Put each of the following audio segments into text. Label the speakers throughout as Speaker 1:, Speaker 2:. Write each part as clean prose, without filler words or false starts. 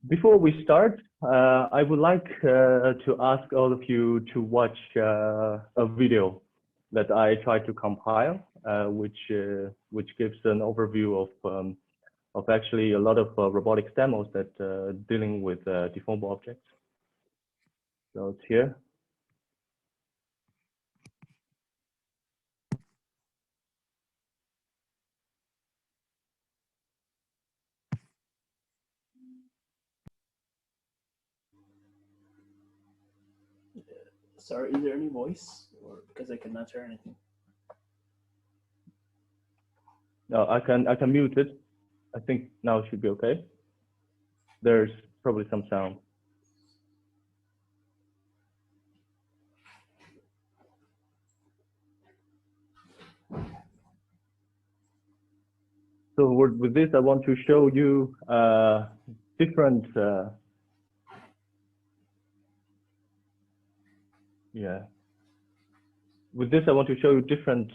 Speaker 1: Before we start, I would like to ask all of you to watch a video that I tried to compile, which gives an overview of actually a lot of robotics demos that dealing with deformable objects. So it's here.
Speaker 2: Sorry, is there any voice, or because I cannot hear anything?
Speaker 1: No, I can mute it. I think now it should be okay. There's probably some sound. So with this, I want to show you different. Yeah. With this, I want to show you different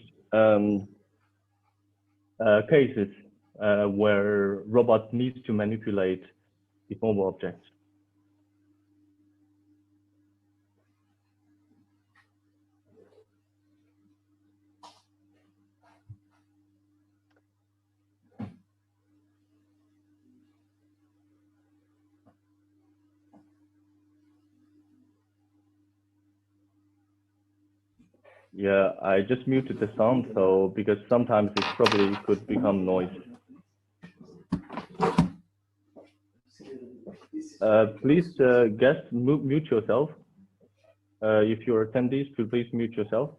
Speaker 1: cases where robots need to manipulate deformable objects. Yeah, I just muted the sound, so because sometimes it probably could become noise. Please, guests, mute yourself. If you're attendees, please mute yourself.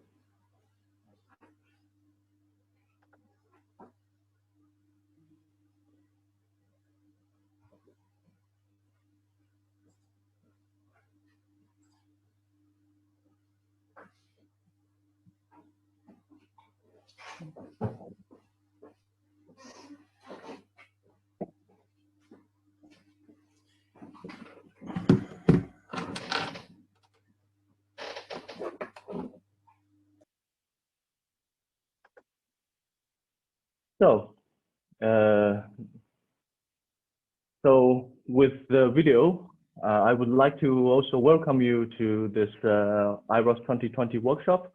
Speaker 1: So with the video, I would like to also welcome you to this IROS 2020 workshop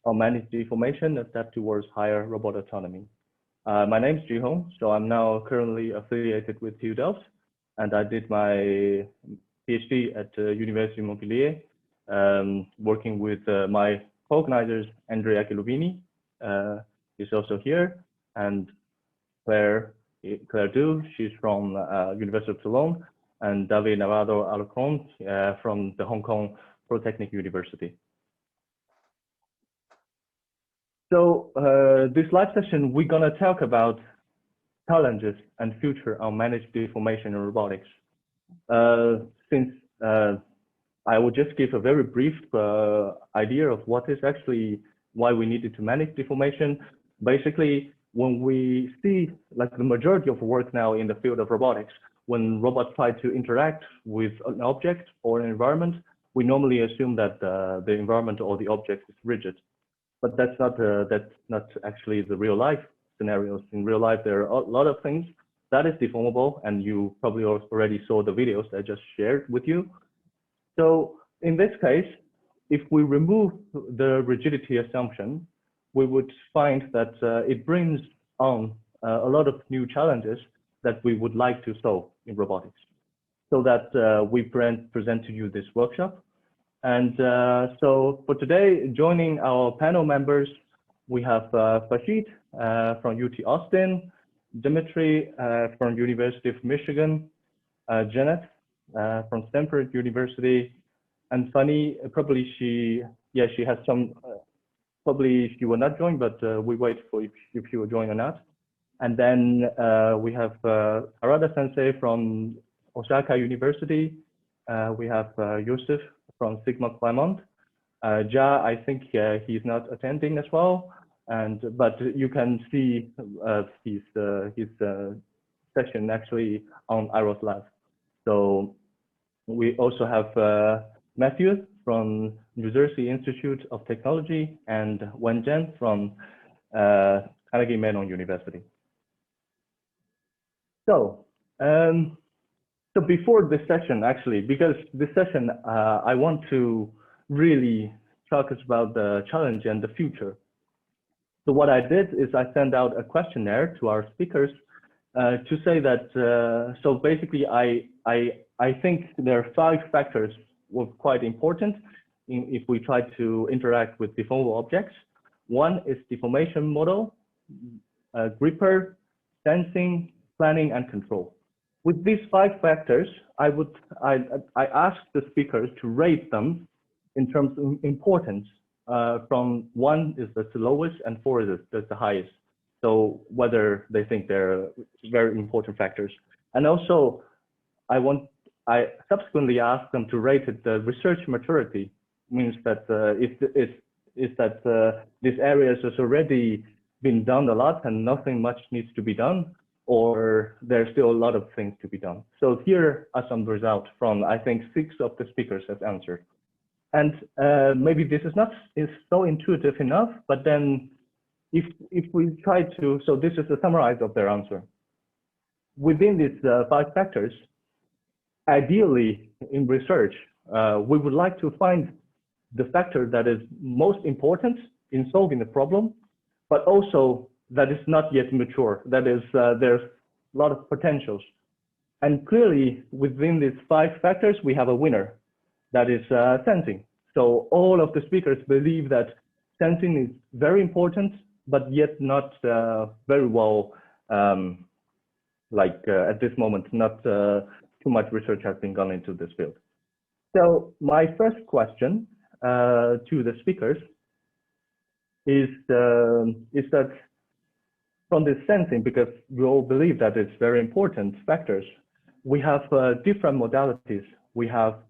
Speaker 1: on managed deformation, a step towards higher robot autonomy. My name is Jihong, so I'm now currently affiliated with TU Delft, and I did my PhD at University of Montpellier, working with my co-organizers, Andrea is also here, and Claire Du, she's from University of Toulon, and David Navarro-Alarcon from the Hong Kong Polytechnic University. So this live session, we're gonna talk about challenges and future on managed deformation in robotics. Since I will just give a very brief idea of what is actually why we needed to manage deformation. Basically, when we see like the majority of work now in the field of robotics, when robots try to interact with an object or an environment, we normally assume that the environment or the object is rigid. But that's not actually the real life scenarios. In real life, there are a lot of things that is deformable, and you probably already saw the videos that I just shared with you. So in this case, if we remove the rigidity assumption, we would find that it brings on a lot of new challenges that we would like to solve in robotics. So that we present to you this workshop. And so for today, joining our panel members, we have Farshid from UT Austin, Dmitry from University of Michigan, Jeannette from Stanford University, and Fanny, probably she has some, probably she will not join, but we wait for if she will join or not. And then we have Harada sensei from Osaka University. We have Youcef from Sigma Claremont. I think he's not attending as well, but you can see his session actually on IROS Lab. So we also have Mathew from New Jersey Institute of Technology and Wenzhen from Carnegie Mellon University. So So before this session, actually, because this session, I want to really talk about the challenge and the future. So what I did is I sent out a questionnaire to our speakers to say that, so basically I think there are 5 factors were quite important if we try to interact with deformable objects. One is deformation model, gripper, sensing, planning, and control. With these 5 factors, I asked the speakers to rate them in terms of importance. From 1 is the lowest and 4 is the highest. So whether they think they're very important factors. And also, I subsequently asked them to rate it the research maturity. Means that this area has already been done a lot and nothing much needs to be done, or there's still a lot of things to be done. So here are some results from, I think, 6 of the speakers have answered. And maybe this is not so intuitive enough, but then if we try to, so this is a summarize of their answer. Within these 5 factors, ideally in research, we would like to find the factor that is most important in solving the problem, but also that is not yet mature. That is, there's a lot of potentials. And clearly within these 5 factors, we have a winner, that is sensing. So all of the speakers believe that sensing is very important, but yet not very well, at this moment, not too much research has been gone into this field. So my first question to the speakers is that from this sensing, because we all believe that it's very important factors, we have different modalities. We have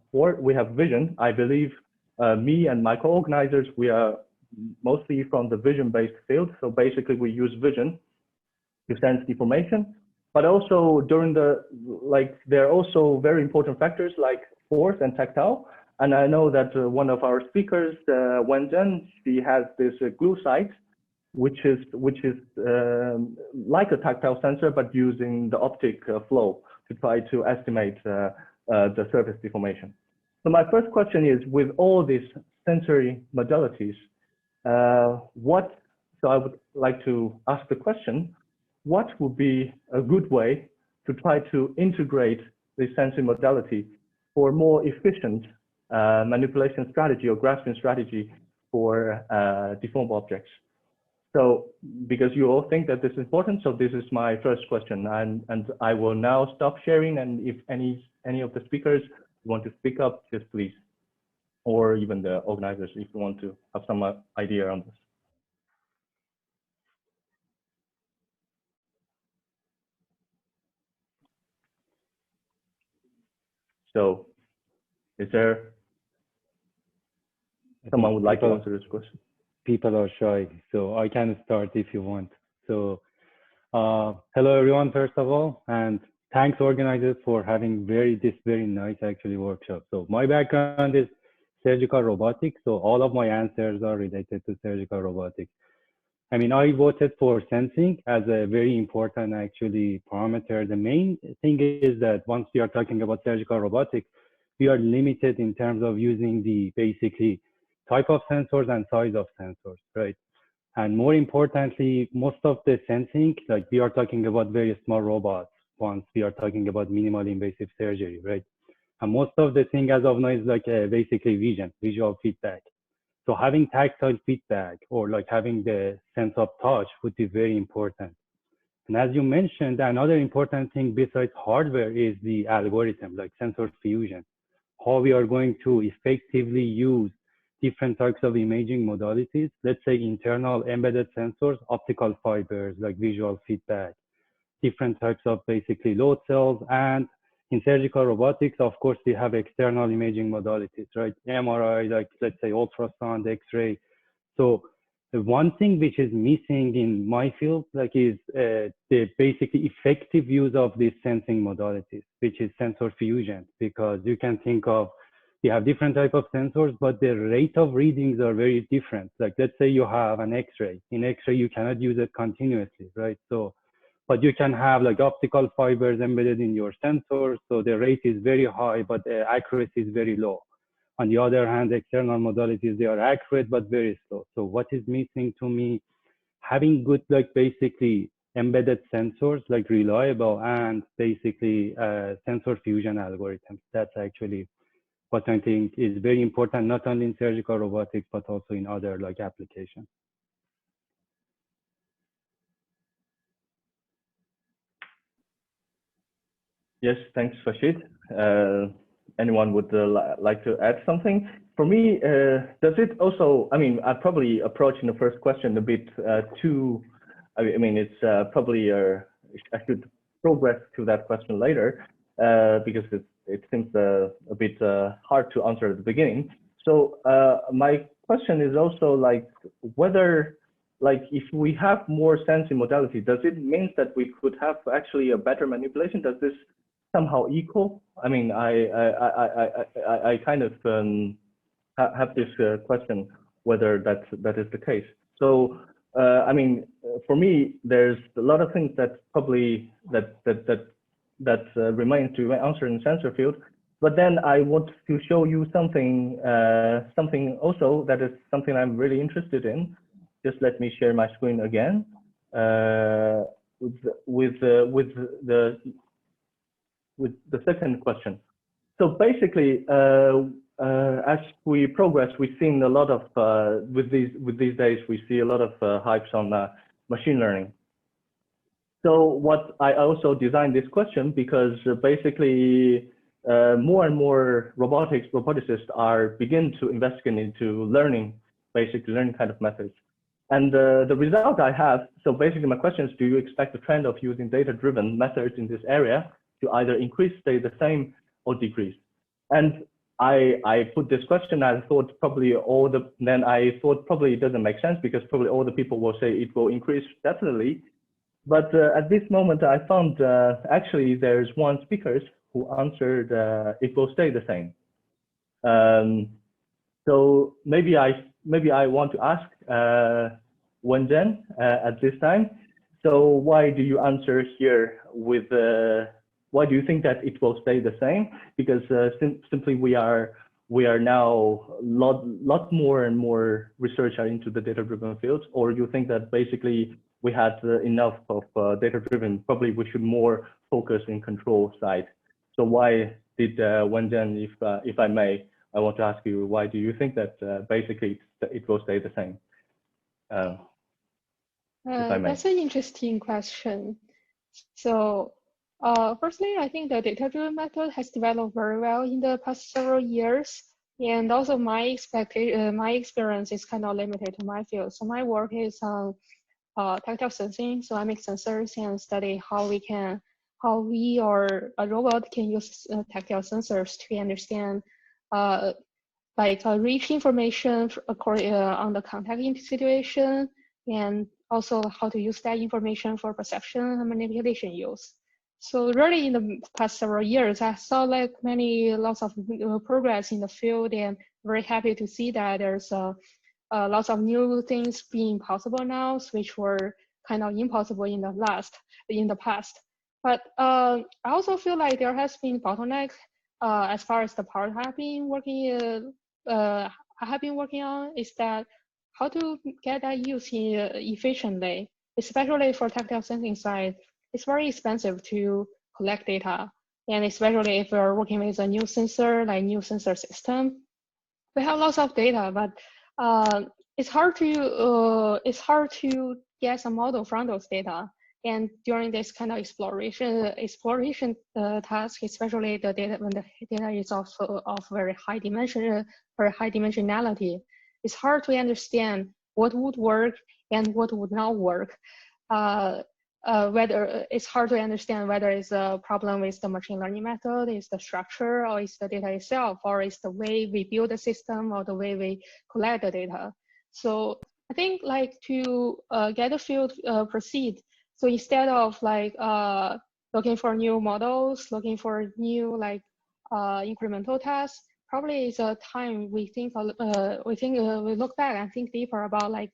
Speaker 1: vision. I believe me and my co-organizers, we are mostly from the vision-based field. So basically we use vision to sense deformation, but also during there are also very important factors like force and tactile. And I know that one of our speakers, Wenzhen, she has this glue site, which is like a tactile sensor, but using the optic flow to try to estimate the surface deformation. So my first question is, with all these sensory modalities, so I would like to ask the question, what would be a good way to try to integrate the sensing modality for more efficient manipulation strategy or grasping strategy for deformable objects? So because you all think that this is important, so this is my first question, and I will now stop sharing, and if any of the speakers want to speak up, just please, or even the organizers if you want to have some idea on this. So is there someone would like to answer this question?
Speaker 3: People are shy, so I can start if you want. So hello everyone, first of all, and thanks organizers for having this very nice actually workshop. So my background is surgical robotics, so all of my answers are related to surgical robotics. I mean, I voted for sensing as a very important actually parameter. The main thing is that once we are talking about surgical robotics, we are limited in terms of using the basically type of sensors and size of sensors, right? And more importantly, most of the sensing, like we are talking about very small robots once we are talking about minimal invasive surgery, right? And most of the thing as of now is like basically visual feedback. So having tactile feedback or like having the sense of touch would be very important. And as you mentioned, another important thing besides hardware is the algorithm, like sensor fusion, how we are going to effectively use different types of imaging modalities, let's say internal embedded sensors, optical fibers, like visual feedback, different types of basically load cells. And in surgical robotics, of course, we have external imaging modalities, right? MRI, like let's say ultrasound, X-ray. So the one thing which is missing in my field, like is the basically effective use of these sensing modalities, which is sensor fusion, because you can think of, you have different type of sensors, but the rate of readings are very different. Like let's say you have an X-ray. In X-ray, you cannot use it continuously, right? So but you can have like optical fibers embedded in your sensor. So the rate is very high, but the accuracy is very low. On the other hand, external modalities, they are accurate, but very slow. So what is missing to me? Having good, like basically embedded sensors, like reliable and basically sensor fusion algorithms. That's actually what I think is very important, not only in surgical robotics, but also in other like applications.
Speaker 1: Yes, thanks, Farshid. Anyone would like to add something? For me, does it also, I mean, I probably approaching the first question a bit too, I mean, it's probably, I should progress to that question later because it seems a bit hard to answer at the beginning. So my question is also like whether, like if we have more sensing modality, does it mean that we could have actually a better manipulation? Does this somehow equal? I mean, I kind of have this question whether that is the case. So I mean, for me, there's a lot of things that probably that remains to answer in sensor field. But then I want to show you something something also that is something I'm really interested in. Just let me share my screen again with the second question. So basically, as we progress, we've seen a lot of with these days we see a lot of hypes on machine learning. So what I also designed this question because basically more and more roboticists are begin to investigate into learning, basically learning kind of methods. And the result I have, so basically my question is, do you expect the trend of using data-driven methods in this area to either increase, stay the same, or decrease? And I put this question, I thought probably it doesn't make sense because probably all the people will say it will increase definitely. But at this moment, I found actually there's one speaker who answered it will stay the same. So maybe I want to ask Wenzhen at this time. So why do you answer here with why do you think that it will stay the same? Because simply we are now lot more and more research into the data-driven fields, or you think that basically we had enough of data-driven, probably we should more focus in control side. So why did Wenzhen, if I may, I want to ask you, why do you think that basically it will stay the same?
Speaker 4: That's an interesting question. So firstly, I think the data-driven method has developed very well in the past several years. And also my experience is kind of limited to my field. So my work is on tactile sensing. So I make sensors and study how we or a robot can use tactile sensors to understand reach information on the contact situation, and also how to use that information for perception and manipulation use. So really in the past several years, I saw like lots of progress in the field, and very happy to see that there's lots of new things being possible now, which were kind of impossible in the past. But I also feel like there has been bottleneck as far as the part I have been working on is that how to get that used efficiently, especially for tactile sensing side. It's very expensive to collect data, and especially if we're working with a new sensor, like new sensor system. We have lots of data, but it's hard to get some model from those data. And during this kind of exploration task, especially the data when the data is of very high dimensionality, it's hard to understand what would work and what would not work. Whether it's hard to understand whether it's a problem with the machine learning method, is the structure, or is the data itself, or is the way we build the system, or the way we collect the data. So I think like to get the field proceed. So instead of like looking for new models, looking for new incremental tasks, probably it's a time we look back and think deeper about like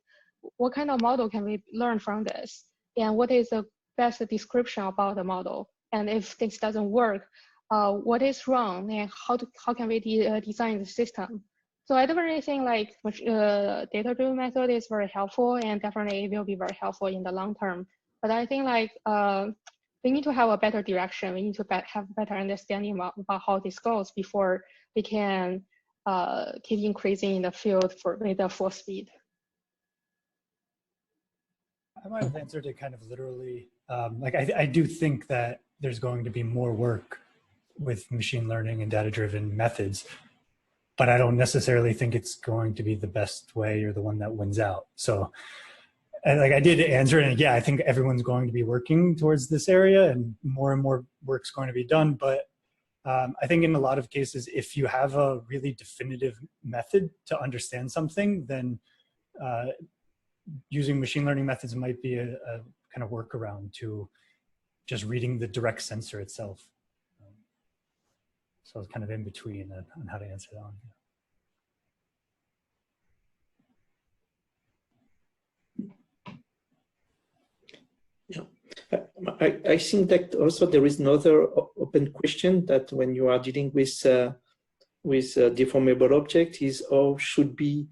Speaker 4: what kind of model can we learn from this, and what is the best description about the model. And if this doesn't work, what is wrong and how can we design the system? So I don't really think like data-driven method is very helpful, and definitely it will be very helpful in the long term. But I think like we need to have a better direction. We need to have better understanding about how this goes before we can keep increasing in the field with the full speed.
Speaker 5: I might have answered it kind of literally. Like I do think that there's going to be more work with machine learning and data-driven methods, but I don't necessarily think it's going to be the best way or the one that wins out. So, and like I did answer it, and yeah, I think everyone's going to be working towards this area, and more work's going to be done. But I think in a lot of cases, if you have a really definitive method to understand something, then using machine learning methods might be a kind of workaround to just reading the direct sensor itself. So it's kind of in between on how to answer that one.
Speaker 6: Yeah, I think that also there is another open question that when you are dealing with deformable object is how should be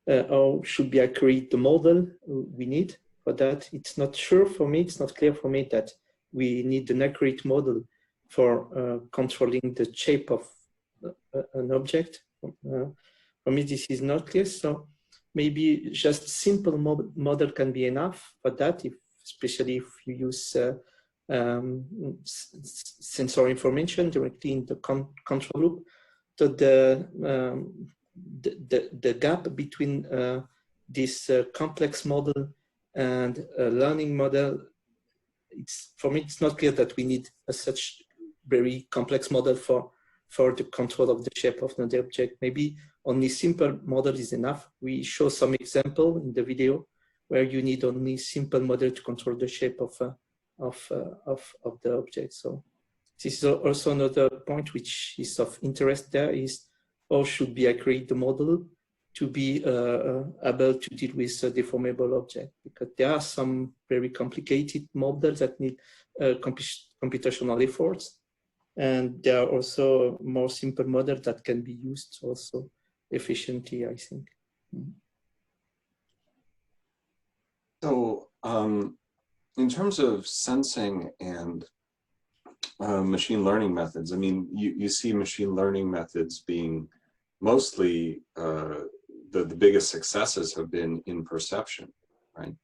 Speaker 6: accurate the model we need for that. It's not sure for me. It's not clear for me that we need an accurate model for controlling the shape of an object. For me, this is not clear. So maybe just simple model can be enough for that, especially if you use sensor information directly in the control loop. So the gap between this complex model and a learning model, for me, it's not clear that we need such very complex model for the control of the shape of the object. Maybe only simple model is enough. We show some example in the video where you need only simple model to control the shape of the object. So this is also another point which is of interest there is how should be accurate the model to be able to deal with a deformable object, because there are some very complicated models that need computational efforts. And there are also more simple models that can be used also efficiently, I think.
Speaker 7: So in terms of sensing and machine learning methods, I mean, you see machine learning methods being mostly, the biggest successes have been in perception, right?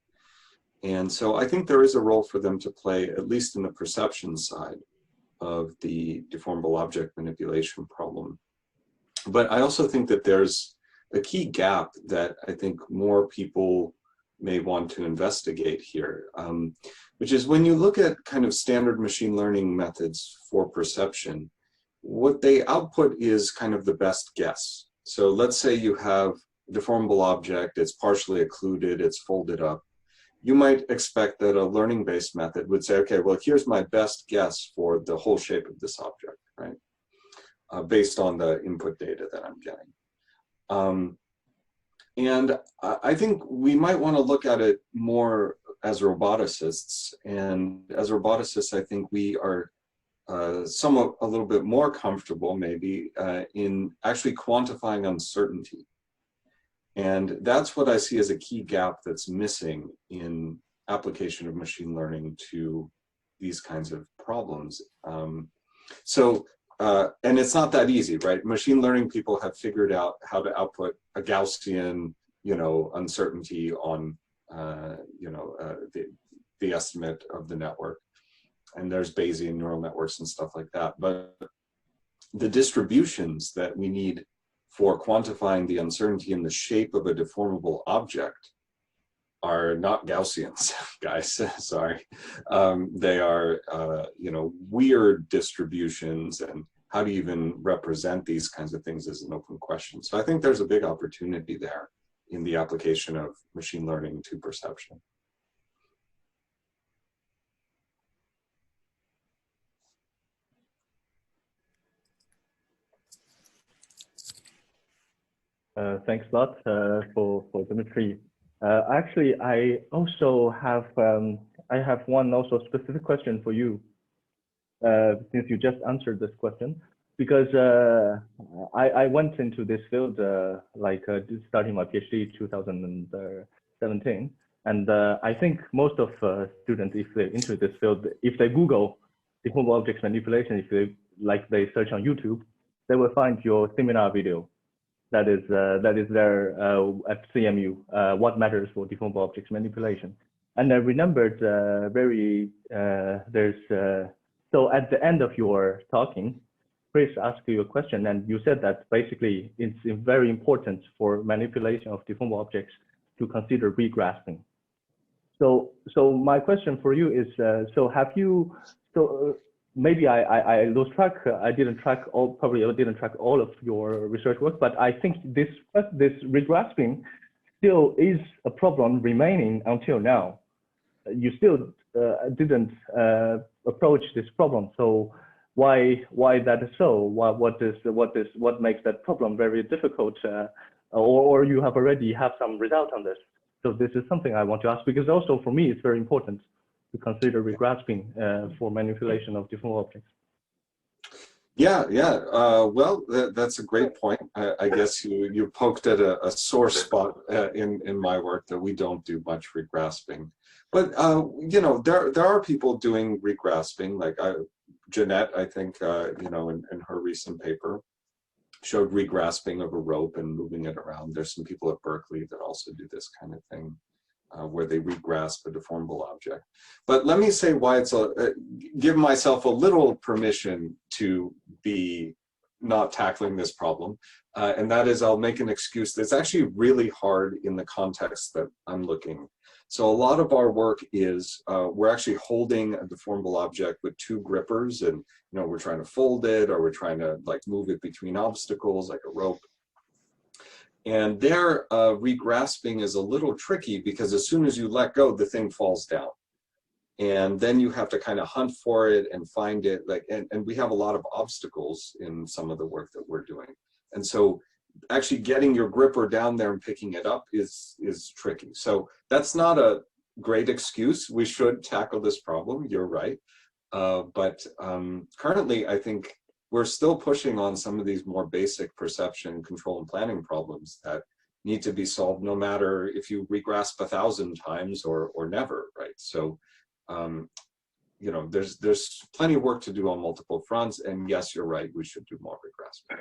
Speaker 7: And so I think there is a role for them to play, at least in the perception side of the deformable object manipulation problem. But I also think that there's a key gap that I think more people may want to investigate here, which is when you look at kind of standard machine learning methods for perception, what they output is kind of the best guess. So let's say you have a deformable object, it's partially occluded, it's folded up. You might expect that a learning-based method would say, okay, well, here's my best guess for the whole shape of this object, right? Based on the input data that I'm getting. And I think we might want to look at it more as roboticists. And as roboticists, I think we are somewhat a little bit more comfortable maybe in actually quantifying uncertainty. And that's what I see as a key gap that's missing in application of machine learning to these kinds of problems. And it's not that easy, right? Machine learning people have figured out how to output a Gaussian, uncertainty on, the estimate of the network. And there's Bayesian neural networks and stuff like that. But the distributions that we need for quantifying the uncertainty in the shape of a deformable object are not Gaussians, guys, sorry. They are, weird distributions, and how do you even represent these kinds of things is an open question. So I think there's a big opportunity there in the application of machine learning to perception.
Speaker 1: Thanks a lot for Dmitry. Actually, I also have I have one also specific question for you, since you just answered this question, because I went into this field starting my PhD in 2017, and I think most of students, if they enter this field, if they Google deformable objects manipulation, if they search on YouTube, they will find your seminar video. That is there at CMU. What matters for deformable objects manipulation? And I remembered so at the end of your talking, Chris asked you a question, and you said that basically it's very important for manipulation of deformable objects to consider regrasping. So my question for you is, maybe I lost track. I didn't track all of your research work, but I think this regrasping still is a problem remaining until now. You still didn't approach this problem. So why that is so? What makes that problem very difficult? Or you already have some result on this? So this is something I want to ask, because also for me it's very important to consider regrasping for manipulation of deformable objects.
Speaker 7: Yeah. Well, that's a great point. I guess you poked at a sore spot in my work, that we don't do much regrasping. But there are people doing regrasping, like Jeannette, I think, in her recent paper, showed regrasping of a rope and moving it around. There's some people at Berkeley that also do this kind of thing, where they regrasp a deformable object. But let me say why it's give myself a little permission to be not tackling this problem. And that is, I'll make an excuse that's actually really hard in the context that I'm looking. So a lot of our work is, we're actually holding a deformable object with two grippers, and we're trying to fold it, or we're trying to move it between obstacles like a rope. And there, regrasping is a little tricky, because as soon as you let go, the thing falls down. And then you have to kind of hunt for it and find it. And we have a lot of obstacles in some of the work that we're doing. And so actually getting your gripper down there and picking it up is tricky. So that's not a great excuse. We should tackle this problem, you're right. But currently, I think we're still pushing on some of these more basic perception, control, and planning problems that need to be solved, no matter if you regrasp 1,000 times or never, right? So, there's plenty of work to do on multiple fronts, and yes, you're right, we should do more regrasping.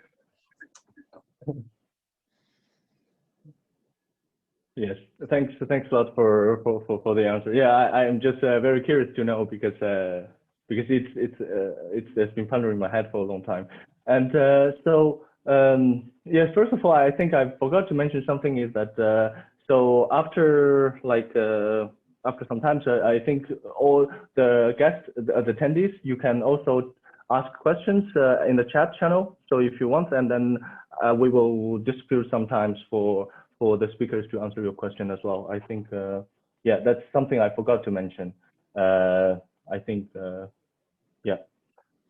Speaker 1: Yes, thanks a lot for the answer. Yeah, I am just very curious to know, because it's been pondering in my head for a long time. And yes, first of all, I think I forgot to mention something, is that so after some time, I think all the guests, the attendees, you can also ask questions in the chat channel. So if you want, and then we will distribute sometimes for the speakers to answer your question as well. I think, yeah, that's something I forgot to mention. I think, yeah.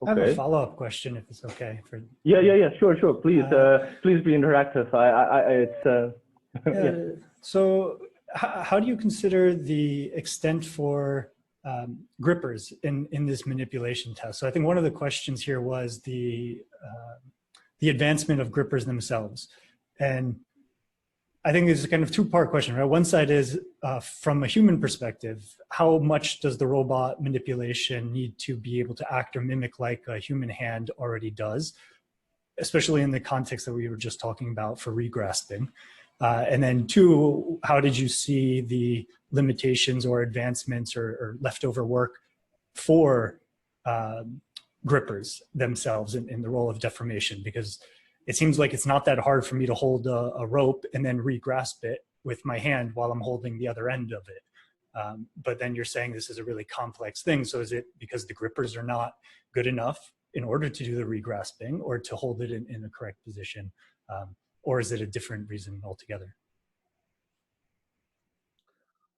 Speaker 1: Okay.
Speaker 5: I have a follow-up question, if it's okay.
Speaker 1: Yeah, sure. Please, please be interactive.
Speaker 5: Yeah. So how do you consider the extent for grippers in this manipulation test? So I think one of the questions here was the advancement of grippers themselves. And I think it's a kind of two-part question, right? One side is from a human perspective, how much does the robot manipulation need to be able to act or mimic like a human hand already does, especially in the context that we were just talking about for regrasping? And then two, how did you see the limitations or advancements or leftover work for grippers themselves in the role of deformation? Because it seems like it's not that hard for me to hold a rope and then regrasp it with my hand while I'm holding the other end of it. But then you're saying this is a really complex thing. So is it because the grippers are not good enough in order to do the regrasping or to hold it in the correct position? Or is it a different reason altogether?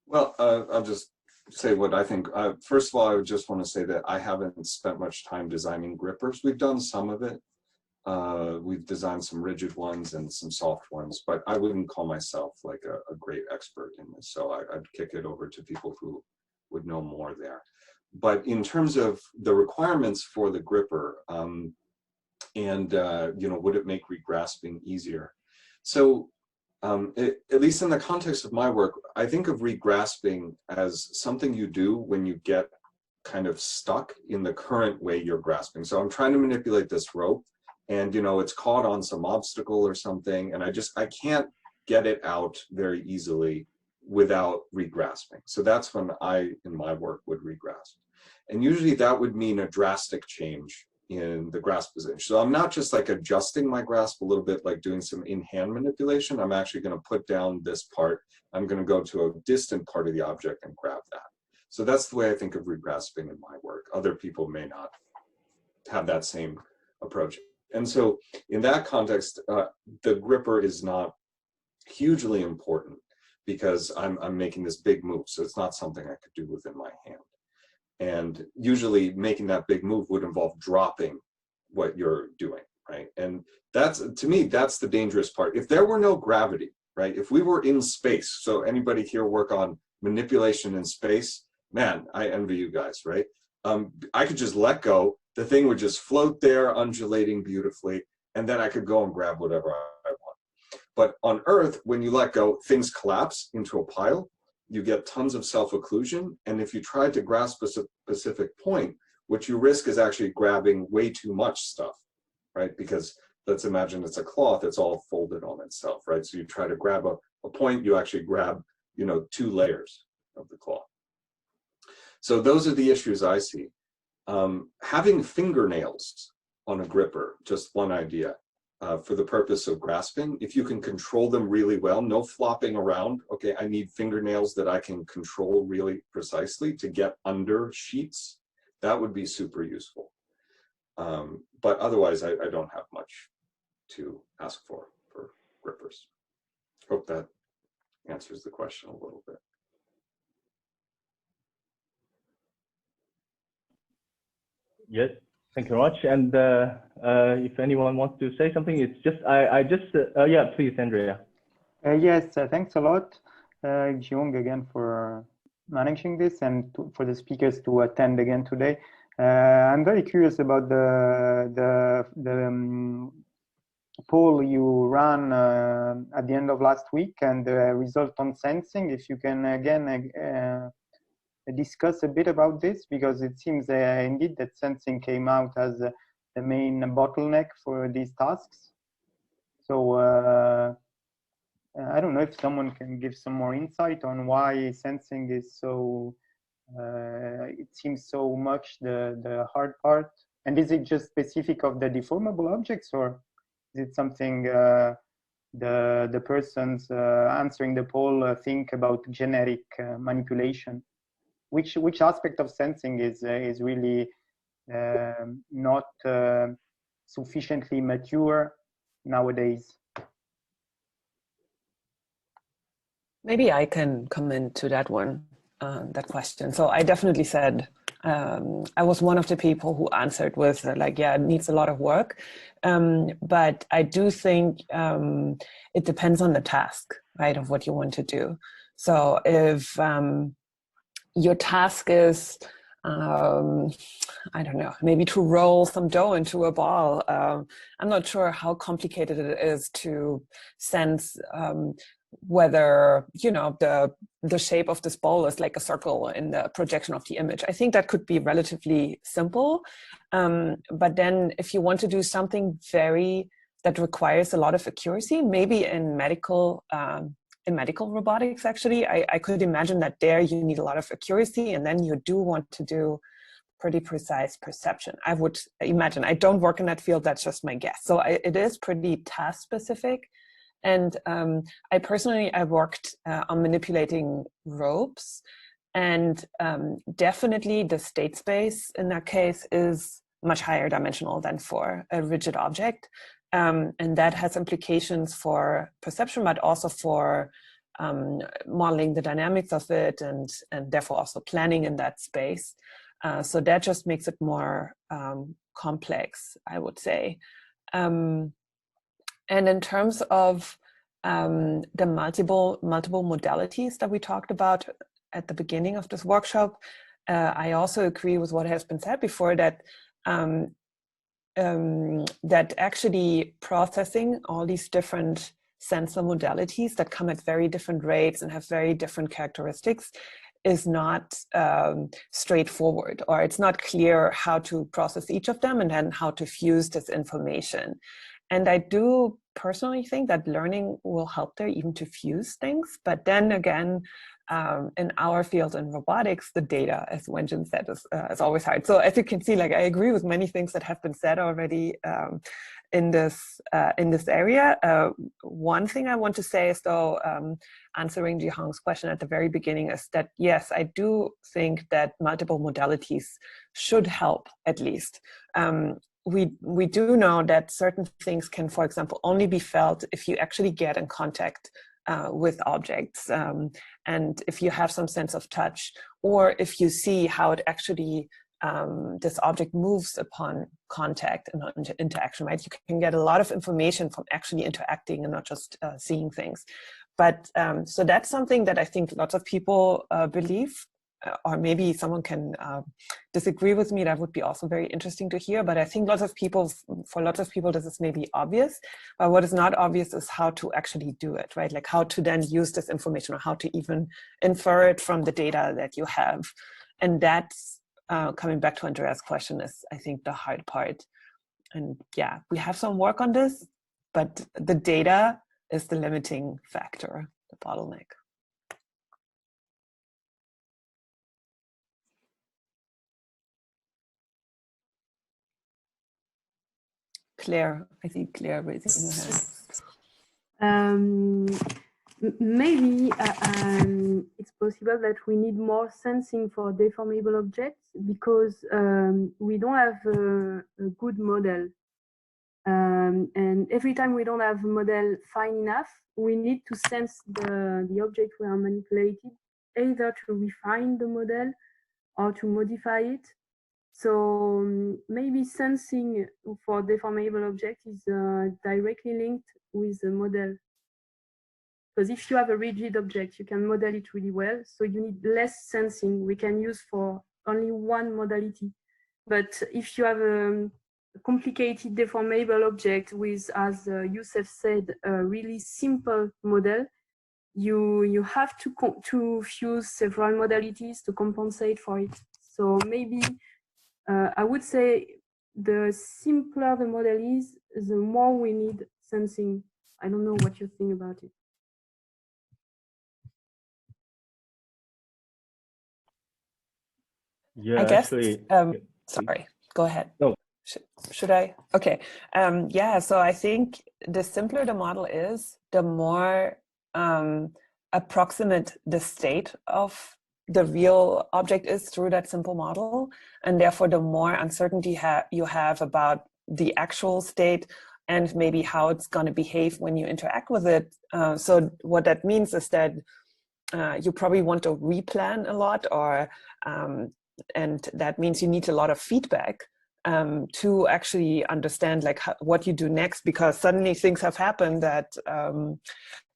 Speaker 7: Well, I'll just say what I think. First of all, I would just want to say that I haven't spent much time designing grippers. We've done some of it. We've designed some rigid ones and some soft ones, but I wouldn't call myself like a great expert in this. So I'd kick it over to people who would know more there. But in terms of the requirements for the gripper, would it make regrasping easier? So at least in the context of my work, I think of regrasping as something you do when you get kind of stuck in the current way you're grasping. So I'm trying to manipulate this rope, and it's caught on some obstacle or something, and I can't get it out very easily without regrasping. So that's when I, in my work, would regrasp. And usually that would mean a drastic change in the grasp position. So I'm not just like adjusting my grasp a little bit, like doing some in-hand manipulation. I'm actually going to put down this part. I'm going to go to a distant part of the object and grab that. So that's the way I think of regrasping in my work. Other people may not have that same approach. And so in that context, the gripper is not hugely important because I'm making this big move. So it's not something I could do within my hand. And usually making that big move would involve dropping what you're doing, right? And that's, to me, that's the dangerous part. If there were no gravity, right? If we were in space, so anybody here work on manipulation in space, man, I envy you guys, right? I could just let go, the thing would just float there, undulating beautifully, and then I could go and grab whatever I want. But on Earth, when you let go, things collapse into a pile, you get tons of self-occlusion, and if you try to grasp a specific point, what you risk is actually grabbing way too much stuff, right? Because let's imagine it's a cloth, it's all folded on itself, right? So you try to grab a point, you actually grab, 2 layers of the cloth. So those are the issues I see. Having fingernails on a gripper, just one idea, for the purpose of grasping, if you can control them really well, no flopping around. Okay, I need fingernails that I can control really precisely to get under sheets. That would be super useful. But otherwise, I don't have much to ask for grippers. Hope that answers the question a little bit.
Speaker 1: Yes, thank you very much. And if anyone wants to say something, it's just, yeah, please, Andrea.
Speaker 8: Yes, thanks a lot, Jihong, again, for managing this and for the speakers to attend again today. I'm very curious about the poll you ran at the end of last week and the result on sensing. If you can again discuss a bit about this, because it seems indeed that sensing came out as the main bottleneck for these tasks. So I don't know if someone can give some more insight on why sensing is so, it seems so much the hard part. And is it just specific of the deformable objects, or is it something the persons answering the poll think about genetic manipulation? Which aspect of sensing is really not sufficiently mature nowadays?
Speaker 9: Maybe I can comment to that one, that question. So I definitely said, I was one of the people who answered with like, yeah, it needs a lot of work. But I do think it depends on the task, right, of what you want to do. So if your task is, I don't know, maybe to roll some dough into a ball. I'm not sure how complicated it is to sense whether, the shape of this ball is like a circle in the projection of the image. I think that could be relatively simple. But then if you want to do something that requires a lot of accuracy, maybe in medical robotics, actually, I could imagine that there you need a lot of accuracy, and then you do want to do pretty precise perception. I would imagine. I don't work in that field, that's just my guess. So it is pretty task specific. And I personally worked on manipulating ropes, and definitely the state space in that case is much higher dimensional than for a rigid object. And that has implications for perception, but also for modeling the dynamics of it, and therefore also planning in that space. So that just makes it more complex, I would say. And in terms of the multiple modalities that we talked about, at the beginning of this workshop, I also agree with what has been said before, that that actually processing all these different sensor modalities that come at very different rates and have very different characteristics is not straightforward, or it's not clear how to process each of them and then how to fuse this information. And I do personally think that learning will help there even to fuse things. But then again, in our field in robotics, the data, as Wenzhen said, is always hard. So as you can see, like, I agree with many things that have been said already in this area. One thing I want to say is, though, answering Jihong's question at the very beginning, is that yes, I do think that multiple modalities should help at least. We do know that certain things can, for example, only be felt if you actually get in contact with objects, and if you have some sense of touch, or if you see how it actually this object moves upon contact and interaction, right? You can get a lot of information from actually interacting and not just seeing things. But so that's something that I think lots of people believe, or maybe someone can disagree with me. That would be also very interesting to hear. But I think for lots of people, this is maybe obvious. But what is not obvious is how to actually do it, right? Like how to then use this information, or how to even infer it from the data that you have. And that's coming back to Andrea's question, is I think the hard part. And yeah, we have some work on this, but the data is the limiting factor, the bottleneck. Claire, I see Claire raising her hand.
Speaker 10: Maybe it's possible that we need more sensing for deformable objects, because we don't have a good model. And every time we don't have a model fine enough, we need to sense the object we are manipulating, either to refine the model or to modify it. So maybe sensing for deformable object is directly linked with the model. Because if you have a rigid object, you can model it really well. So you need less sensing we can use for only one modality. But if you have a complicated deformable object with, as Youcef said, a really simple model, you have to fuse several modalities to compensate for it. So maybe I would say the simpler the model is, the more we need sensing. I don't know what you think about it.
Speaker 1: Yeah,
Speaker 9: I guess,
Speaker 1: actually,
Speaker 9: sorry, go ahead.
Speaker 1: No.
Speaker 9: Should I? Okay. Yeah, so I think the simpler the model is, the more approximate the state of the real object is through that simple model. And therefore, the more uncertainty you have about the actual state and maybe how it's going to behave when you interact with it. So what that means is that you probably want to replan a lot, or and that means you need a lot of feedback to actually understand like what you do next, because suddenly things have happened that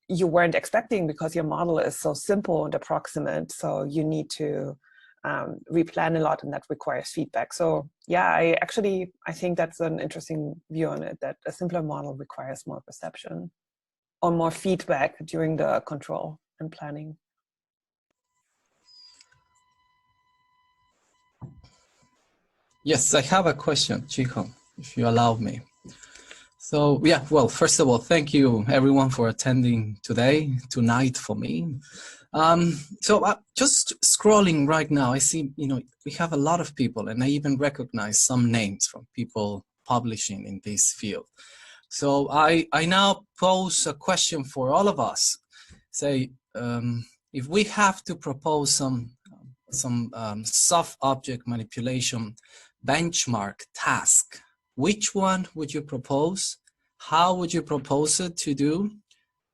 Speaker 9: you weren't expecting, because your model is so simple and approximate. So you need to replan a lot, and that requires feedback. So yeah, I think that's an interesting view on it, that a simpler model requires more perception or more feedback during the control and planning.
Speaker 11: Yes, I have a question, Jihong, if you allow me. So yeah, well, first of all, thank you everyone for attending tonight for me. So just scrolling right now, I see, we have a lot of people, and I even recognize some names from people publishing in this field. So I now pose a question for all of us. Say, if we have to propose some soft object manipulation benchmark task, which one would you propose? How would you propose it to do?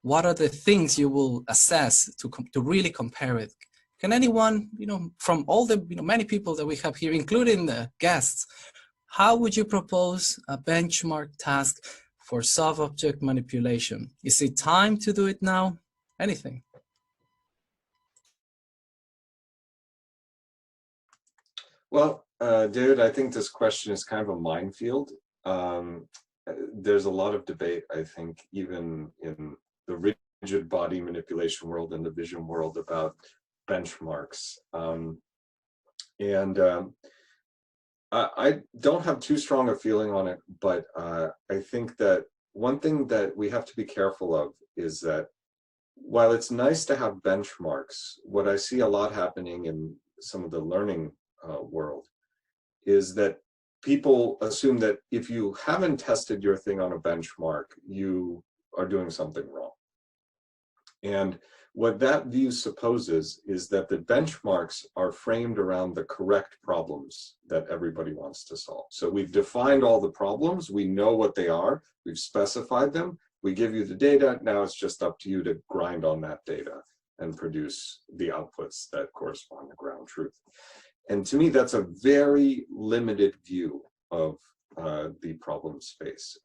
Speaker 11: What are the things you will assess to really compare it? Can anyone, from all the many people that we have here, including the guests, how would you propose a benchmark task for soft object manipulation? Is it time to do it now? Anything?
Speaker 7: Well, David, I think this question is kind of a minefield. There's a lot of debate, I think, even in the rigid body manipulation world and the vision world about benchmarks. I don't have too strong a feeling on it, but I think that one thing that we have to be careful of is that while it's nice to have benchmarks, what I see a lot happening in some of the learning world is that people assume that if you haven't tested your thing on a benchmark, you are doing something wrong. And what that view supposes is that the benchmarks are framed around the correct problems that everybody wants to solve. So we've defined all the problems, we know what they are, we've specified them, we give you the data, now it's just up to you to grind on that data and produce the outputs that correspond to ground truth. And to me, that's a very limited view of the problem space.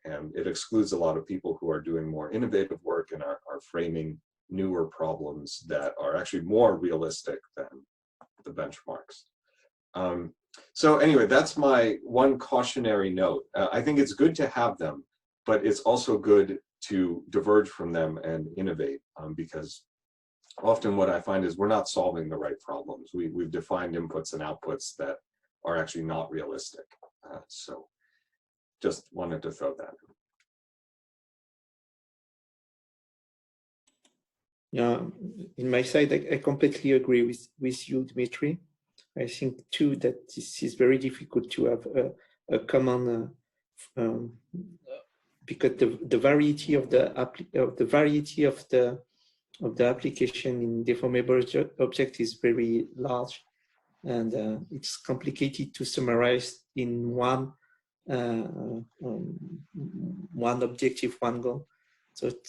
Speaker 7: And it excludes a lot of people who are doing more innovative work and are framing newer problems that are actually more realistic than the benchmarks. So anyway, that's my one cautionary note. I think it's good to have them, but it's also good to diverge from them and innovate, because often what I find is we're not solving the right problems. We've defined inputs and outputs that are actually not realistic. So just wanted to throw that in.
Speaker 6: Yeah, in my side, I completely agree with you, Dmitry. I think too that this is very difficult to have a common, because the variety of the application in deformable object is very large, and it's complicated to summarize in one objective, one goal. So it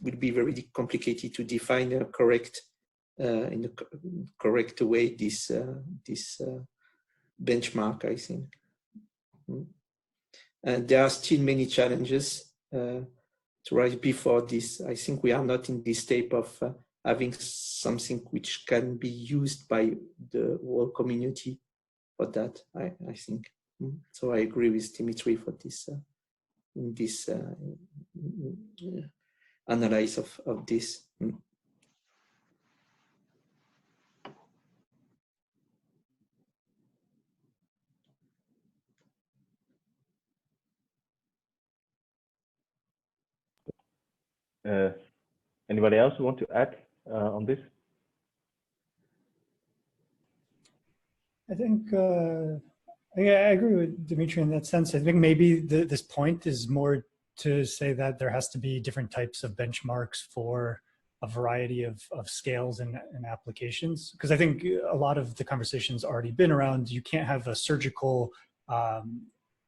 Speaker 6: will be very complicated to define a correct, in a correct way, this benchmark, I think. And there are still many challenges to rise before this. I think we are not in this state of having something which can be used by the whole community for that, I think. So I agree with Dmitry for this. In this analysis of this.
Speaker 1: Anybody else want to add on this?
Speaker 5: I think, yeah, I agree with Dmitry in that sense. I think maybe this point is more to say that there has to be different types of benchmarks for a variety of scales and applications. Because I think a lot of the conversation's already been around, you can't have a surgical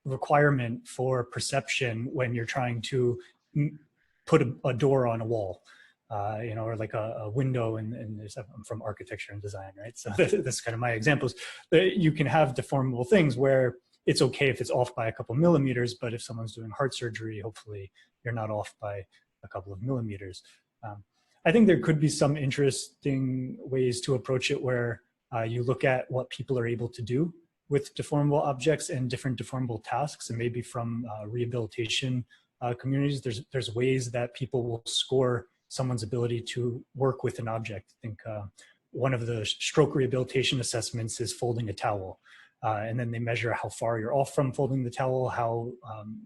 Speaker 5: requirement for perception when you're trying to put a door on a wall. You know, or like a window, and I'm from architecture and design, right? So that's kind of my examples. You can have deformable things where it's okay if it's off by a couple millimeters, but if someone's doing heart surgery, hopefully you're not off by a couple of millimeters. I think there could be some interesting ways to approach it where you look at what people are able to do with deformable objects and different deformable tasks, and maybe from rehabilitation communities, there's ways that people will score someone's ability to work with an object. I think one of the stroke rehabilitation assessments is folding a towel. And then they measure how far you're off from folding the towel, how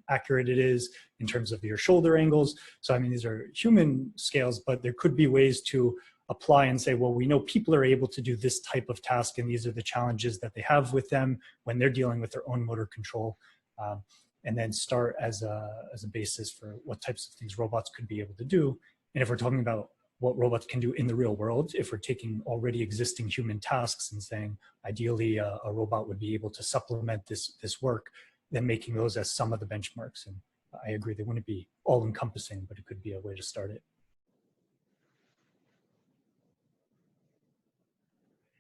Speaker 5: accurate it is in terms of your shoulder angles. So I mean, these are human scales, but there could be ways to apply and say, well, we know people are able to do this type of task, and these are the challenges that they have with them when they're dealing with their own motor control. And then start as a basis for what types of things robots could be able to do. And if we're talking about what robots can do in the real world, if we're taking already existing human tasks and saying, ideally, a robot would be able to supplement this work, then making those as some of the benchmarks. And I agree, they wouldn't be all encompassing, but it could be a way to start it.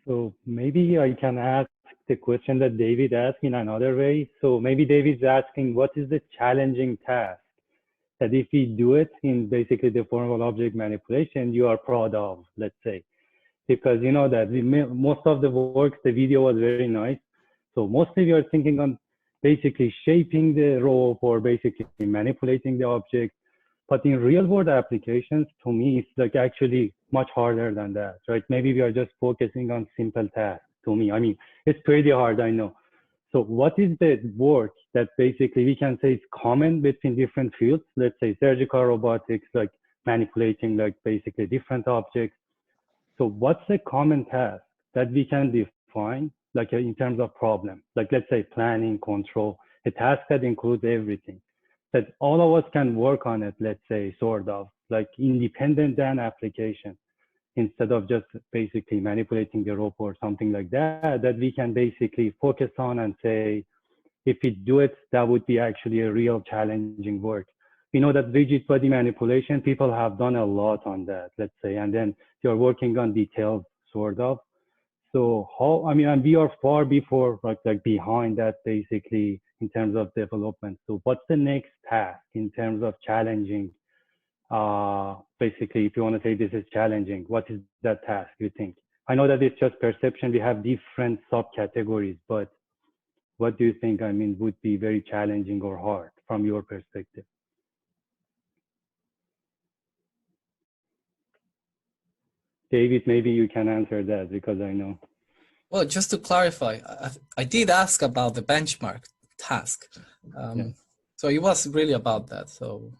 Speaker 3: So maybe I can ask the question that David asked in another way. So maybe David's asking, what is the challenging task that if we do it in basically deformable object manipulation, you are proud of, let's say? Because you know that most of the work, the video was very nice, So mostly we are thinking on basically shaping the rope or basically manipulating the object. But in real world applications, to me, it's like actually much harder than that, right? Maybe we are just focusing on simple tasks to me. I mean, it's pretty hard, I know. So what is the work that basically we can say is common between different fields? Let's say surgical robotics, like manipulating like basically different objects. So what's a common task that we can define, like in terms of problem? Like let's say planning, control, a task that includes everything, that all of us can work on it, let's say, sort of, like independent than application, instead of just basically manipulating the rope or something like that, that we can basically focus on and say, if we do it, that would be actually a real challenging work. We know that rigid body manipulation, people have done a lot on that, let's say, and then you're working on details, sort of. So how, I mean, and we are far before, like behind that basically in terms of development. So what's the next task in terms of challenging? Basically, if you want to say this is challenging, what is that task, you think? I know that it's just perception. We have different subcategories, but what do you think, I mean, would be very challenging or hard from your perspective? David, maybe you can answer that because I know.
Speaker 11: Well, just to clarify, I did ask about the benchmark task. So it was really about that. So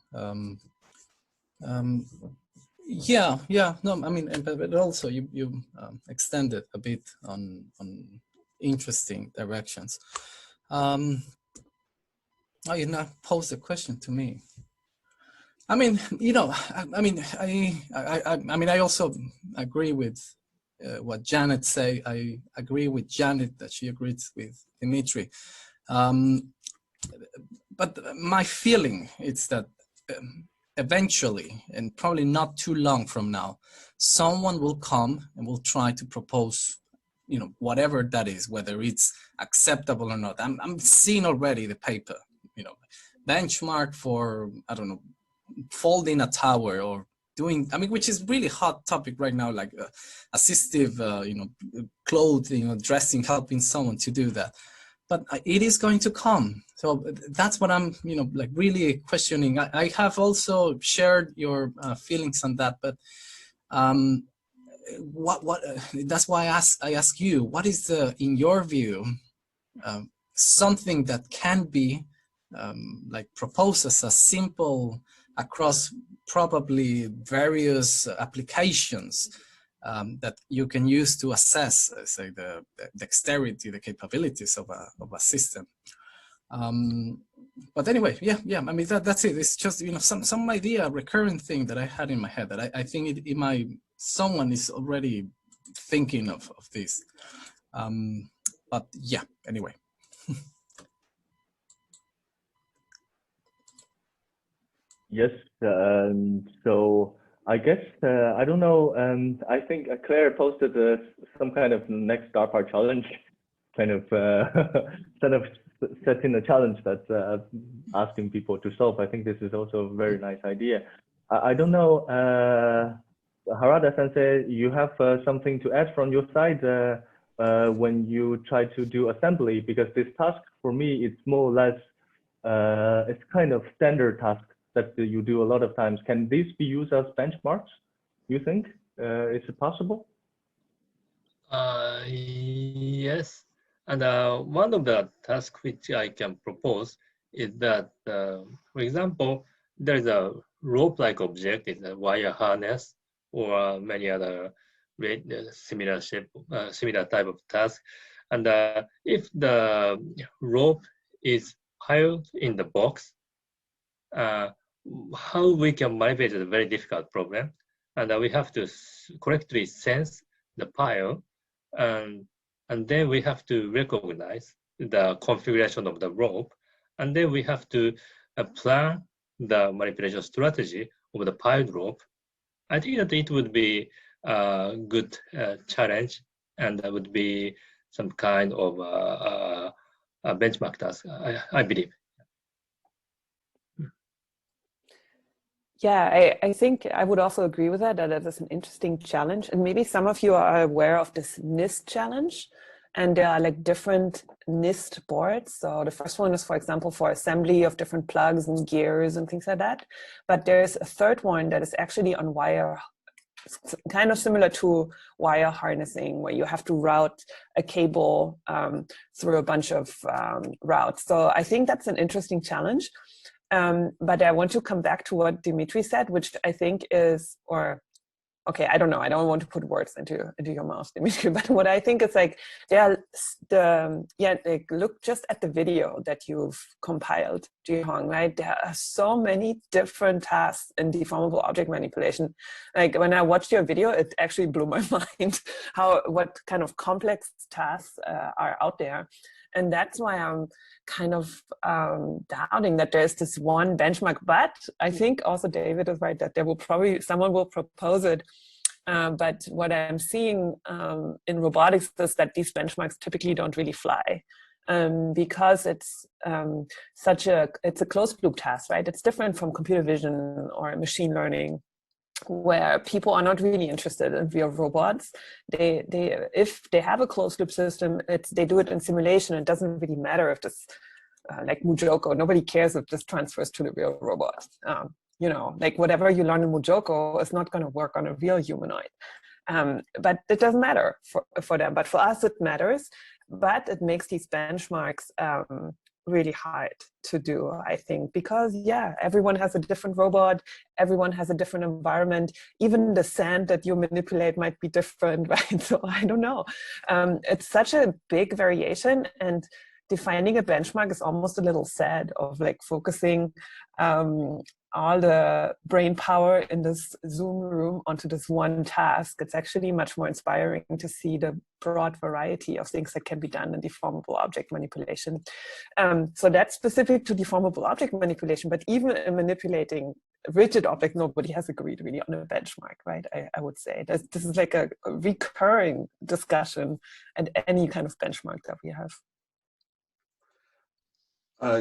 Speaker 11: yeah, no, I mean, but also you extended a bit on interesting directions. Oh, you now posed a question to me. I mean, you know, I also agree with what Jeannette say. I agree with Jeannette that she agrees with Dmitry. But my feeling is that eventually, and probably not too long from now, someone will come and will try to propose, you know, whatever that is, whether it's acceptable or not. I'm seeing already the paper, you know, benchmark for, I don't know, folding a tower or doing, I mean, which is really hot topic right now, like assistive, you know, clothing or dressing, helping someone to do that. But it is going to come. So that's what I'm, you know, like really questioning. I have also shared your feelings on that, but that's why I ask you, what is the, in your view, something that can be like proposed as a simple across probably various applications that you can use to assess, say, the dexterity, the capabilities of a system. But anyway, yeah. I mean, that's it. It's just, you know, some idea, recurrent thing that I had in my head that I think someone is already thinking of this. But yeah, anyway.
Speaker 1: Yes. So I guess I don't know. I think Claire posted some kind of next DARPA challenge, kind of setting a challenge that's asking people to solve. I think this is also a very nice idea. I don't know, Harada Sensei, you have something to add from your side when you try to do assembly, because this task for me, it's more or less, it's kind of standard task that you do a lot of times. Can these be used as benchmarks, you think? Is it possible?
Speaker 12: Yes. And one of the tasks which I can propose is that, for example, there's a rope-like object in a wire harness or many other similar shape, similar type of task. And if the rope is piled in the box, how we can manipulate is a very difficult problem. And we have to correctly sense the pile, and then we have to recognize the configuration of the rope, and then we have to plan the manipulation strategy of the piled rope. I think that it would be a good challenge, and that would be some kind of a benchmark task, I believe.
Speaker 9: Yeah, I think I would also agree with that, that is an interesting challenge. And maybe some of you are aware of this NIST challenge. and there are like different NIST boards. So the first one is, for example, for assembly of different plugs and gears and things like that. But there's a third one that is actually on wire, kind of similar to wire harnessing, where you have to route a cable through a bunch of routes. So I think that's an interesting challenge. But I want to come back to what Dmitry said, which I think is, or okay, I don't know, I don't want to put words into your mouth, Dmitry, but what I think is like, like look just at the video that you've compiled, Jihong, right? There are so many different tasks in deformable object manipulation. Like when I watched your video, it actually blew my mind what kind of complex tasks are out there. And that's why I'm kind of doubting that there's this one benchmark. But I think also David is right that there will probably, someone will propose it. But what I'm seeing in robotics is that these benchmarks typically don't really fly because it's it's a closed loop task, right? It's different from computer vision or machine learning, where people are not really interested in real robots. If they have a closed loop system, they do it in simulation. It doesn't really matter if this, like Mujoko, nobody cares if this transfers to the real robot. You know, like whatever you learn in Mujoko is not going to work on a real humanoid. But it doesn't matter for them. But for us, it matters. But it makes these benchmarks really hard to do, I think, because yeah, everyone has a different robot, everyone has a different environment, even the sand that you manipulate might be different, right? So I don't know. It's such a big variation, and defining a benchmark is almost a little sad, of like focusing all the brain power in this Zoom room onto this one task. It's actually much more inspiring to see the broad variety of things that can be done in deformable object manipulation. So that's specific to deformable object manipulation, but even in manipulating rigid object, nobody has agreed really on a benchmark, right? I would say this is like a recurring discussion at any kind of benchmark that we have.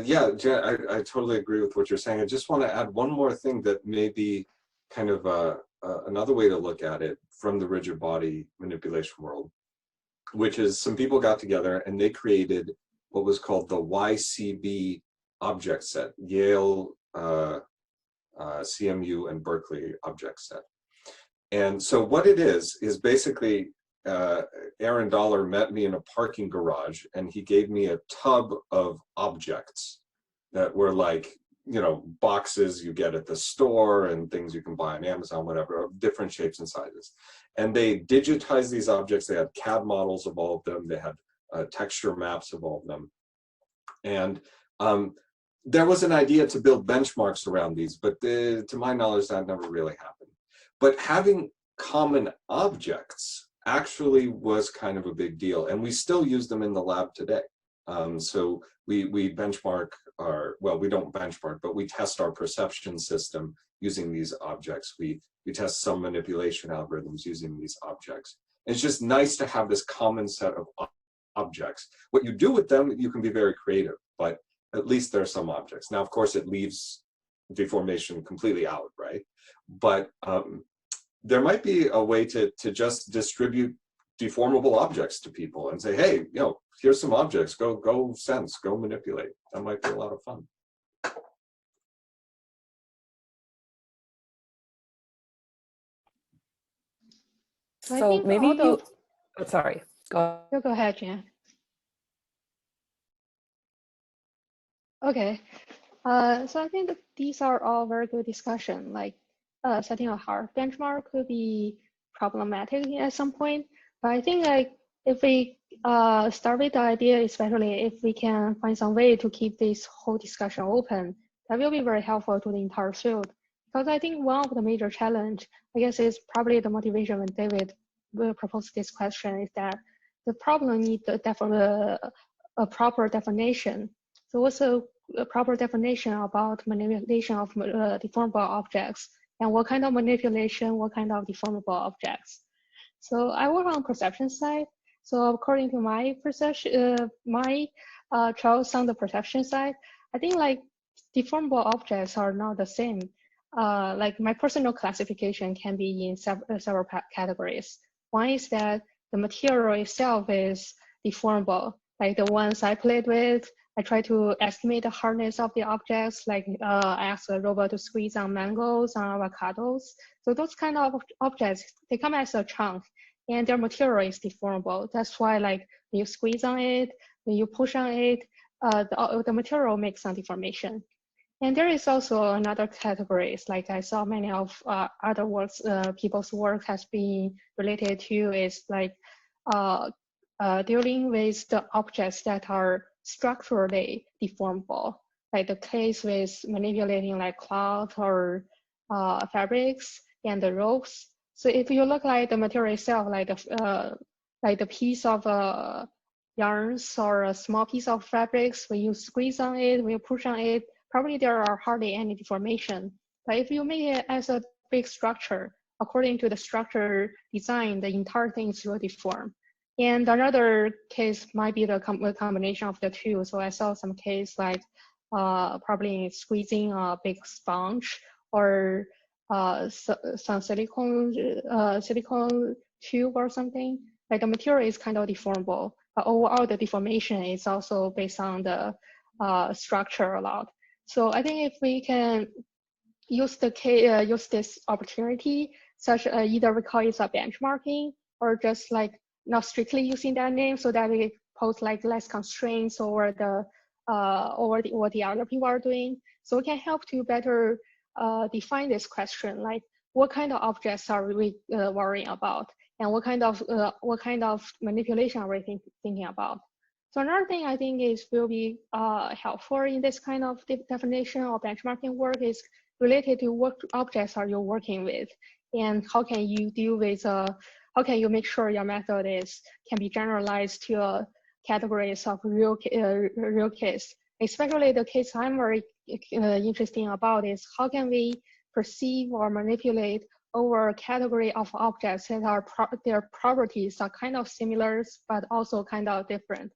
Speaker 7: Yeah, Jen, I totally agree with what you're saying. I just want to add one more thing that may be kind of another way to look at it from the rigid body manipulation world, which is some people got together and they created what was called the YCB Object Set, Yale, CMU, and Berkeley Object Set. And so what it is basically Aaron Dollar met me in a parking garage and he gave me a tub of objects that were like, you know, boxes you get at the store and things you can buy on Amazon, whatever, of different shapes and sizes. And they digitized these objects. They had CAD models of all of them. They had texture maps of all of them. And there was an idea to build benchmarks around these, but to my knowledge, that never really happened. But having common objects actually was kind of a big deal, and we still use them in the lab today. So we benchmark we don't benchmark, but we test our perception system using these objects. We test some manipulation algorithms using these objects. And it's just nice to have this common set of objects. What you do with them, you can be very creative, but at least there are some objects. Now, of course, it leaves deformation completely out, right? But there might be a way to just distribute deformable objects to people and say, hey, you know, here's some objects, go sense, go manipulate. That might be a lot of fun.
Speaker 9: So maybe you, oh, sorry, go
Speaker 4: ahead, Jen. Okay, so I think that these are all very good discussion. Like setting a hard benchmark could be problematic at some point, but I think like if we start with the idea, especially if we can find some way to keep this whole discussion open, that will be very helpful to the entire field. Because I think one of the major challenge, I guess, is probably the motivation when David will propose this question, is that the problem needs a proper definition. So what's a proper definition about manipulation of deformable objects, and what kind of manipulation, what kind of deformable objects? So I work on perception side. So according to my perception, my trials on the perception side, I think like deformable objects are not the same. Like my personal classification can be in several categories. One is that the material itself is deformable. Like the ones I played with, I try to estimate the hardness of the objects, like I ask a robot to squeeze on mangoes, on avocados. So those kind of objects, they come as a chunk and their material is deformable. That's why like when you squeeze on it, when you push on it, the material makes some deformation. And there is also another categories, like I saw many of other works, people's work has been related to is like dealing with the objects that are structurally deformable, like the case with manipulating like cloth or fabrics and the ropes. So if you look like the material itself, like the piece of yarns or a small piece of fabrics, when you squeeze on it, when you push on it, probably there are hardly any deformation. But if you make it as a big structure, according to the structure design, the entire thing is will deform. And another case might be the combination of the two. So I saw some case like probably squeezing a big sponge or some silicone tube or something. Like the material is kind of deformable, but overall the deformation is also based on the structure a lot. So I think if we can use this opportunity, such either we call it a benchmarking or just like not strictly using that name, so that it pose like less constraints over what the other people are doing. So we can help to better define this question, like what kind of objects are we worrying about, and what kind of manipulation are we thinking about. So another thing I think will be helpful in this kind of definition or benchmarking work is related to what objects are you working with, and how can you deal with how can you make sure your method can be generalized to categories of real case. Especially the case I'm very interested about is how can we perceive or manipulate over a category of objects that are their properties are kind of similar but also kind of different.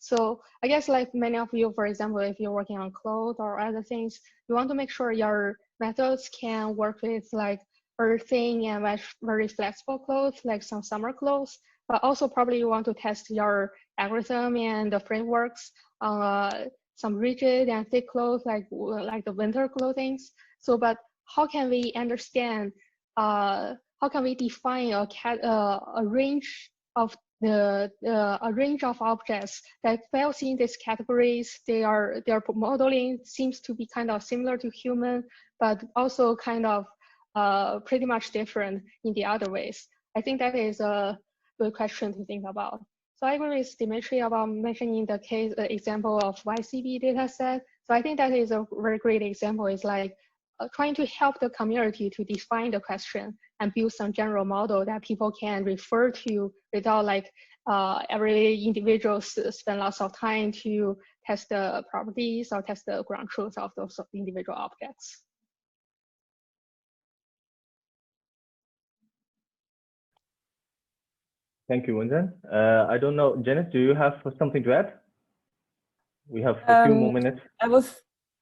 Speaker 4: So I guess like many of you, for example, if you're working on clothes or other things, you want to make sure your methods can work with like very thin and very flexible clothes, like some summer clothes, but also probably you want to test your algorithm and the frameworks on some rigid and thick clothes, like the winter clothing. So, but how can we understand, how can we define a range of a range of objects that falls in these categories? Their modeling seems to be kind of similar to human, but also kind of pretty much different in the other ways. I think that is a good question to think about. So I agree with Dmitry about mentioning the case example of YCB data set. So I think that is a very great example. It's like trying to help the community to define the question and build some general model that people can refer to without like every individual spend lots of time to test the properties or test the ground truth of those individual objects.
Speaker 1: Thank you, Wenzhen. I don't know, Jeannette, do you have something to add? We have a few more minutes.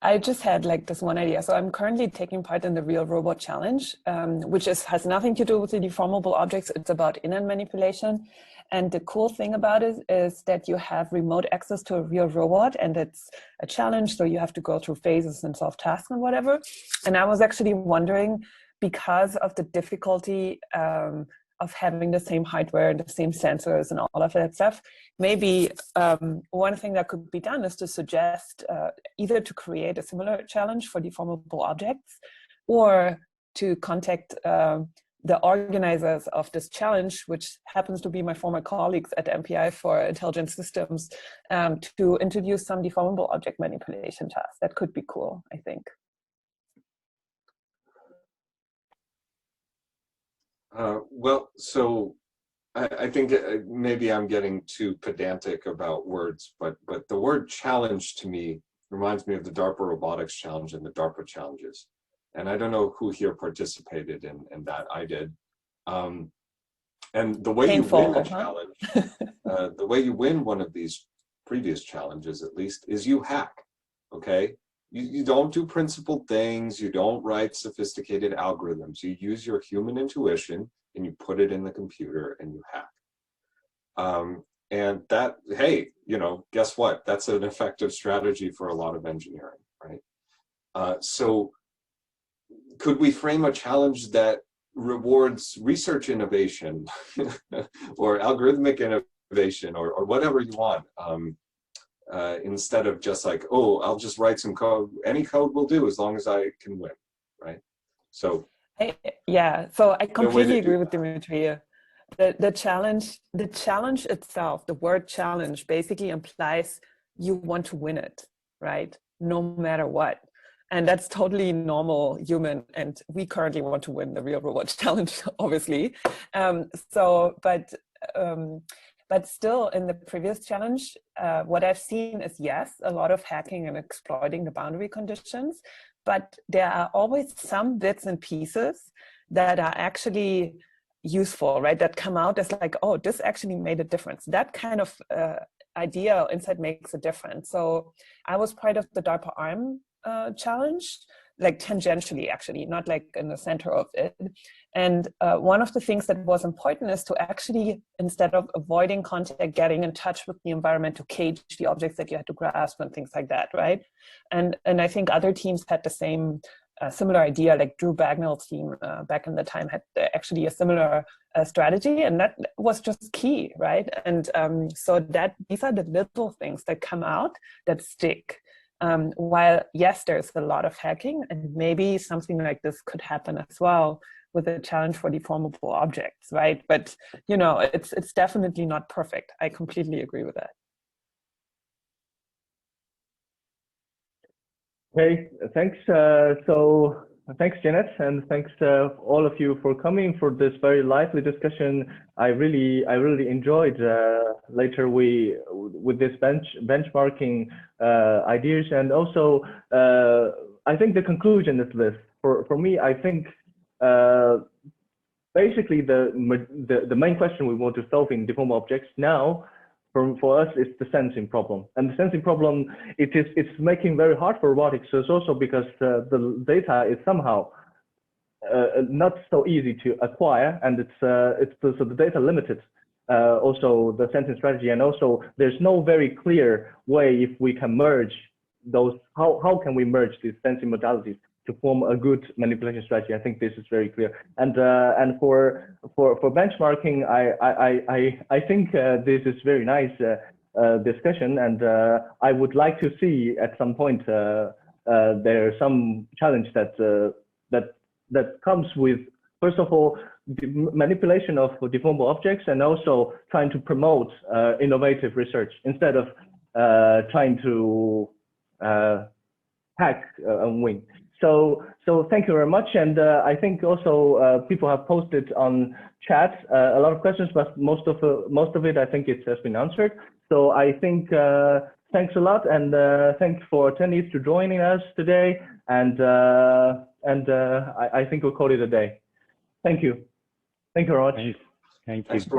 Speaker 9: I just had like this one idea. So I'm currently taking part in the Real Robot Challenge, which has nothing to do with the deformable objects. It's about in-hand manipulation. And the cool thing about it is that you have remote access to a real robot, and it's a challenge. So you have to go through phases and solve tasks and whatever. And I was actually wondering, because of the difficulty of having the same hardware, the same sensors and all of that stuff, maybe one thing that could be done is to suggest either to create a similar challenge for deformable objects, or to contact the organizers of this challenge, which happens to be my former colleagues at the MPI for Intelligent Systems, to introduce some deformable object manipulation tasks. That could be cool, I think.
Speaker 7: Well, so I think maybe I'm getting too pedantic about words, but the word challenge to me reminds me of the DARPA Robotics Challenge and the DARPA challenges. And I don't know who here participated in that. I did. And the way
Speaker 9: Painful,
Speaker 7: you win a challenge, the way you win one of these previous challenges, at least, is you hack, okay? You don't do principled things, you don't write sophisticated algorithms, you use your human intuition and you put it in the computer and you hack. And that, hey, you know, guess what? That's an effective strategy for a lot of engineering, right? So could we frame a challenge that rewards research innovation or algorithmic innovation or whatever you want, instead of just like, oh, I'll just write some code. Any code will do as long as I can win, right? So
Speaker 9: yeah, so I completely agree with Dmitry. The challenge itself, the word challenge basically implies you want to win it, right? No matter what. And that's totally normal human. And we currently want to win the real robot challenge, obviously. But still in the previous challenge, what I've seen is, yes, a lot of hacking and exploiting the boundary conditions, but there are always some bits and pieces that are actually useful, right? That come out as like, oh, this actually made a difference. That kind of idea or insight makes a difference. So I was part of the DARPA ARM challenge, like tangentially actually, not like in the center of it. And one of the things that was important is to actually, instead of avoiding contact, getting in touch with the environment to cage the objects that you had to grasp and things like that, right? And I think other teams had the same similar idea, like Drew Bagnall's team back in the time had actually a similar strategy, and that was just key, right? And so these are the little things that come out that stick. While yes, there's a lot of hacking, and maybe something like this could happen as well with a challenge for deformable objects, right? But you know, it's definitely not perfect. I completely agree with that.
Speaker 1: Okay, thanks. So thanks, Jeannette, and thanks all of you for coming for this very lively discussion. I really enjoyed later with this benchmarking ideas, and also I think the conclusion is this. For me, I think basically the main question we want to solve in deformable objects now, for us, it's the sensing problem. And the sensing problem, it's making very hard for robotics. So it's also because the data is somehow not so easy to acquire, and so the data limited. Also the sensing strategy, and also there's no very clear way if we can merge those. How can we merge these sensing modalities to form a good manipulation strategy? I think this is very clear. And for benchmarking, I think this is very nice discussion, and I would like to see at some point there's some challenge that comes with, first of all, the manipulation of deformable objects, and also trying to promote innovative research instead of trying to hack and win. So thank you very much, and I think also people have posted on chat a lot of questions, but most of it I think it has been answered. So I think thanks a lot, and thanks for attendees to joining us today, and I think we'll call it a day. Thank you very much.
Speaker 3: Thank you.